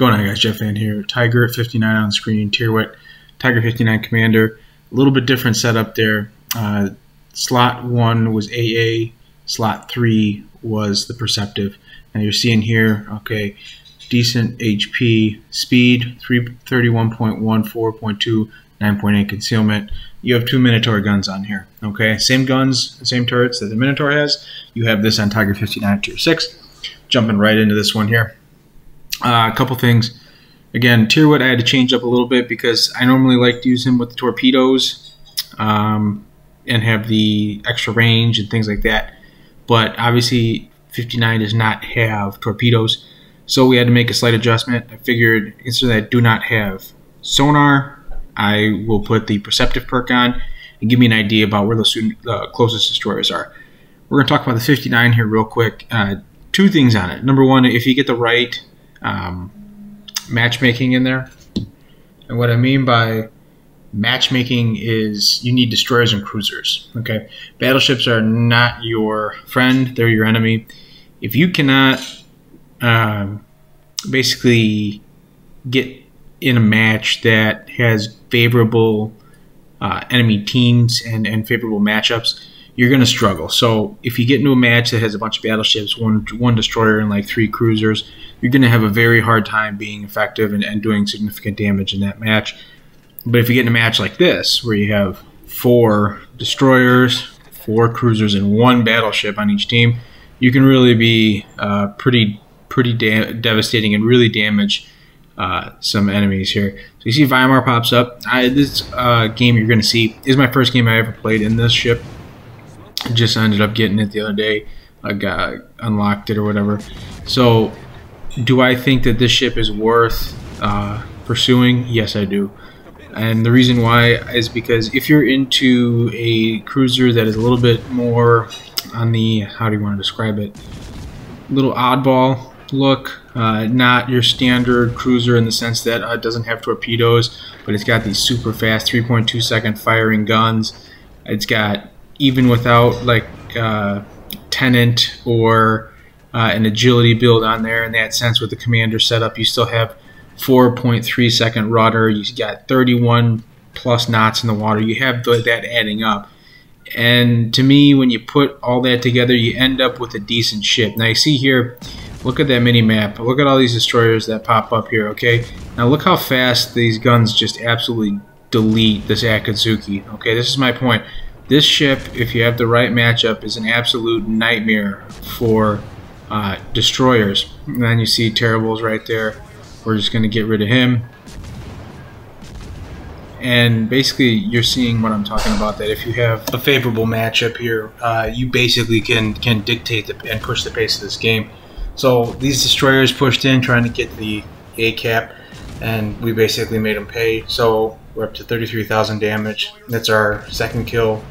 going on, guys? Jeff Van here. Tiger at 59 on the screen, tier what? Tiger 59 Commander. A little bit different setup there. Slot 1 was AA, slot 3 was the Perceptive. Now you're seeing here, okay, decent HP, speed, 331.1, 4.2, 9.8 concealment. You have 2 Minotaur guns on here, okay? Same guns, same turrets that the Minotaur has. You have this on Tiger 59 tier 6. Jumping right into this one here. A couple things. Again, tier wood I had to change up a little bit because I normally like to use him with the torpedoes and have the extra range and things like that. But obviously 59 does not have torpedoes, so we had to make a slight adjustment. I figured instead that I do not have sonar, I will put the Perceptive perk on and give me an idea about where those closest destroyers are. We're going to talk about the 59 here real quick. Two things on it. Number one, if you get the right matchmaking in there, and what I mean by matchmaking is you need destroyers and cruisers. Okay, battleships are not your friend; they're your enemy. If you cannot basically get in a match that has favorable enemy teams and favorable matchups, you're going to struggle. So if you get into a match that has a bunch of battleships, one destroyer and like 3 cruisers, you're going to have a very hard time being effective and doing significant damage in that match. But if you get in a match like this, where you have 4 destroyers, 4 cruisers, and 1 battleship on each team, you can really be pretty devastating and really damage some enemies here. So you see Weimar pops up. This game you're going to see is my first game I ever played in this ship. Just ended up getting it the other day. I got unlocked it or whatever. So do I think that this ship is worth pursuing? Yes, I do. And the reason why is because if you're into a cruiser that is a little bit more on the, how do you want to describe it, little oddball look, not your standard cruiser in the sense that it doesn't have torpedoes, but it's got these super fast 3.2 second firing guns. It's got, even without like Tenant or an agility build on there, in that sense with the Commander setup, you still have 4.3 second rudder. You got 31 plus knots in the water. You have that adding up, and to me, when you put all that together, you end up with a decent ship. Now you see here, look at that mini map. Look at all these destroyers that pop up here. Okay, now look how fast these guns just absolutely delete this Akatsuki. Okay, this is my point. This ship, if you have the right matchup, is an absolute nightmare for destroyers. And then you see Terribles right there. We're just going to get rid of him. And basically, you're seeing what I'm talking about, that if you have a favorable matchup here, you basically can dictate and push the pace of this game. So these destroyers pushed in trying to get the A cap, and we basically made them pay. So we're up to 33,000 damage. That's our second kill.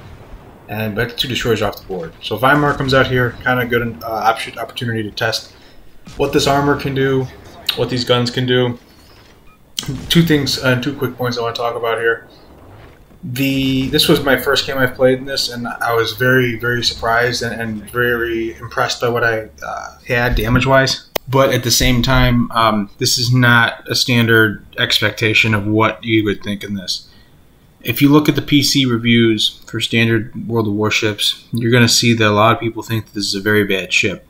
And back to 2 destroyers off the board. So Weimar comes out here, kind of good opportunity to test what this armor can do, what these guns can do. 2 things, 2 quick points I want to talk about here. This was my first game I've played in this, and I was very, very surprised and very impressed by what I had damage-wise. But at the same time, this is not a standard expectation of what you would think in this. If you look at the PC reviews for standard World of Warships, you're going to see that a lot of people think that this is a very bad ship.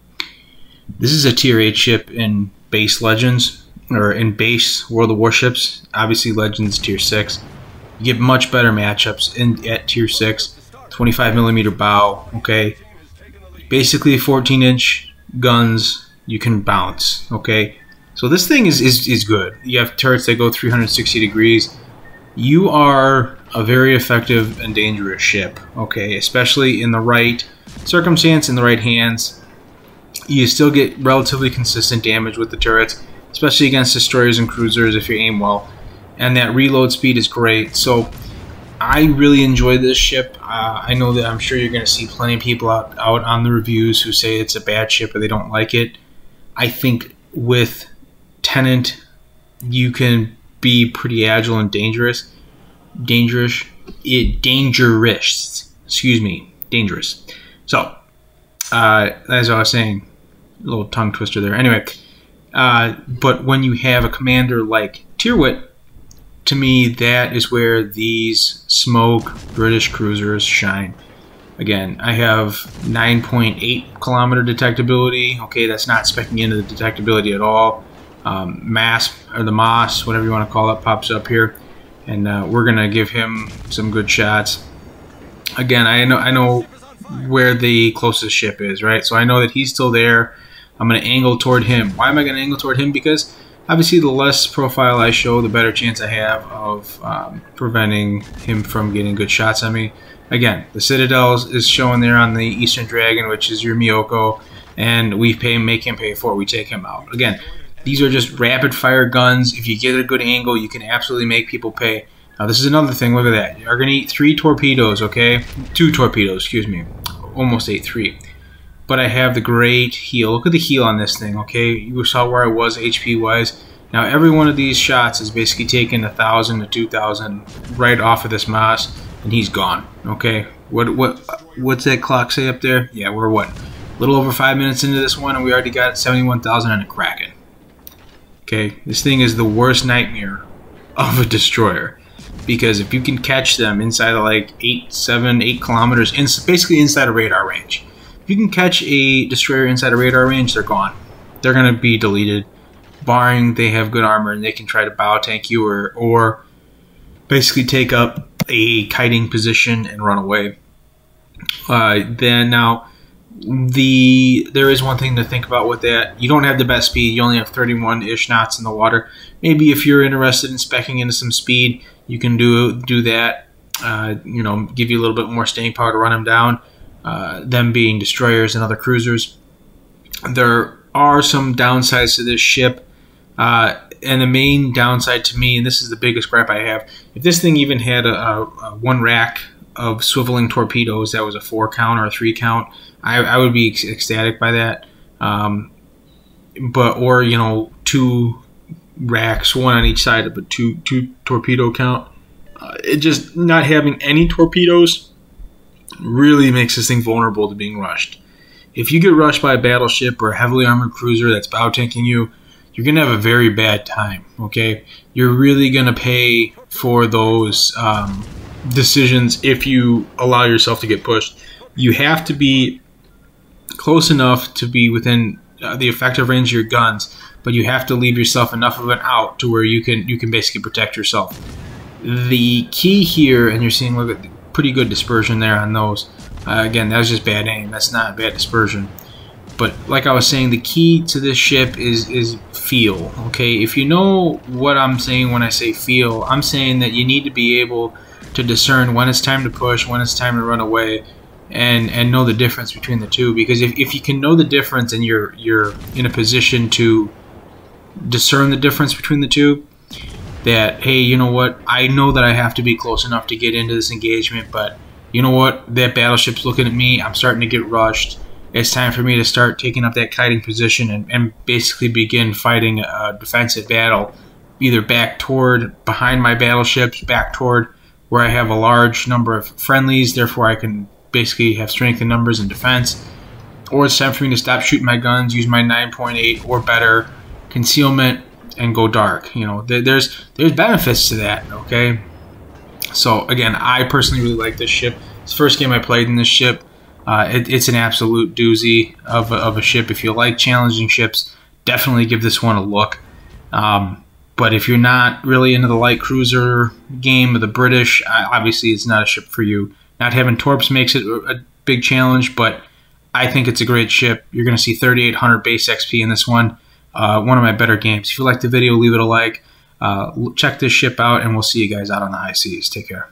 This is a tier 8 ship in base Legends, or in base World of Warships. Obviously Legends tier 6. You get much better matchups at tier 6. 25mm bow, okay? Basically 14-inch guns you can bounce, okay? So this thing is good. You have turrets that go 360 degrees. You are a very effective and dangerous ship, okay? Especially in the right circumstance, in the right hands. You still get relatively consistent damage with the turrets, especially against destroyers and cruisers if you aim well. And that reload speed is great. So I really enjoy this ship. I know that I'm sure you're going to see plenty of people out on the reviews who say it's a bad ship or they don't like it. I think with Tenant, you can be pretty agile and dangerous. Excuse me, dangerous. So, as I was saying, a little tongue twister there. Anyway, But when you have a commander like Tyrwhitt, to me, that is where these smoke British cruisers shine. Again, I have 9.8 kilometer detectability. Okay, that's not speccing into the detectability at all. MASP, or the MOS, whatever you want to call it, pops up here. And we're going to give him some good shots. Again, I know where the closest ship is, right? So I know that he's still there. I'm going to angle toward him. Why am I going to angle toward him? Because obviously the less profile I show, the better chance I have of preventing him from getting good shots on me. Again, the Citadel is showing there on the Eastern Dragon, which is your Miyoko, and we make him pay for it. We take him out. Again, these are just rapid-fire guns. If you get a good angle, you can absolutely make people pay. Now, this is another thing. Look at that. You're going to eat 3 torpedoes, okay? 2 torpedoes, excuse me. Almost ate 3. But I have the great heal. Look at the heal on this thing, okay? You saw where I was HP-wise. Now, every one of these shots is basically taking 1,000 to 2,000 right off of this MOS, and he's gone, okay? What's that clock say up there? Yeah, we're what? A little over 5 minutes into this one, and we already got 71,000 and a Kraken. Okay, this thing is the worst nightmare of a destroyer, because if you can catch them inside of like 8 kilometers, basically inside of radar range. If you can catch a destroyer inside of radar range, they're gone. They're going to be deleted, barring they have good armor and they can try to bow tank you or basically take up a kiting position and run away. There is one thing to think about with that. You don't have the best speed. You only have 31-ish knots in the water. Maybe if you're interested in speccing into some speed, you can do that. You know, give you a little bit more staying power to run them down. Them being destroyers and other cruisers. There are some downsides to this ship. And the main downside to me, and this is the biggest gripe I have, if this thing even had a 1 rack of swiveling torpedoes that was a 4 count or a 3 count, I would be ecstatic by that. Or you know, 2 racks, 1 on each side of a 2 torpedo count. It just not having any torpedoes really makes this thing vulnerable to being rushed. If you get rushed by a battleship or a heavily armored cruiser that's bow tanking you, you're going to have a very bad time, okay? You're really going to pay for those decisions if you allow yourself to get pushed. You have to be close enough to be within the effective range of your guns, but you have to leave yourself enough of an out to where you can basically protect yourself. The key here, and you're seeing, look at pretty good dispersion there on those. Again, that was just bad aim. That's not bad dispersion. But like I was saying, the key to this ship is feel. Okay, if you know what I'm saying when I say feel, I'm saying that you need to be able to discern when it's time to push, when it's time to run away, and know the difference between the two. Because if you can know the difference and you're in a position to discern the difference between the two, that, hey, you know what, I know that I have to be close enough to get into this engagement, but you know what, that battleship's looking at me, I'm starting to get rushed. It's time for me to start taking up that kiting position and basically begin fighting a defensive battle, either back toward behind my battleships, back toward where I have a large number of friendlies, therefore I can basically have strength in numbers and defense, or it's time for me to stop shooting my guns, use my 9.8 or better concealment, and go dark. You know, there's benefits to that, okay? So again, I personally really like this ship. It's the first game I played in this ship. It's an absolute doozy of a ship. If you like challenging ships, definitely give this one a look. But if you're not really into the light cruiser game of the British, obviously it's not a ship for you. Not having torps makes it a big challenge, but I think it's a great ship. You're going to see 3,800 base XP in this one. One of my better games. If you like the video, leave it a like. Check this ship out, and we'll see you guys out on the high seas. Take care.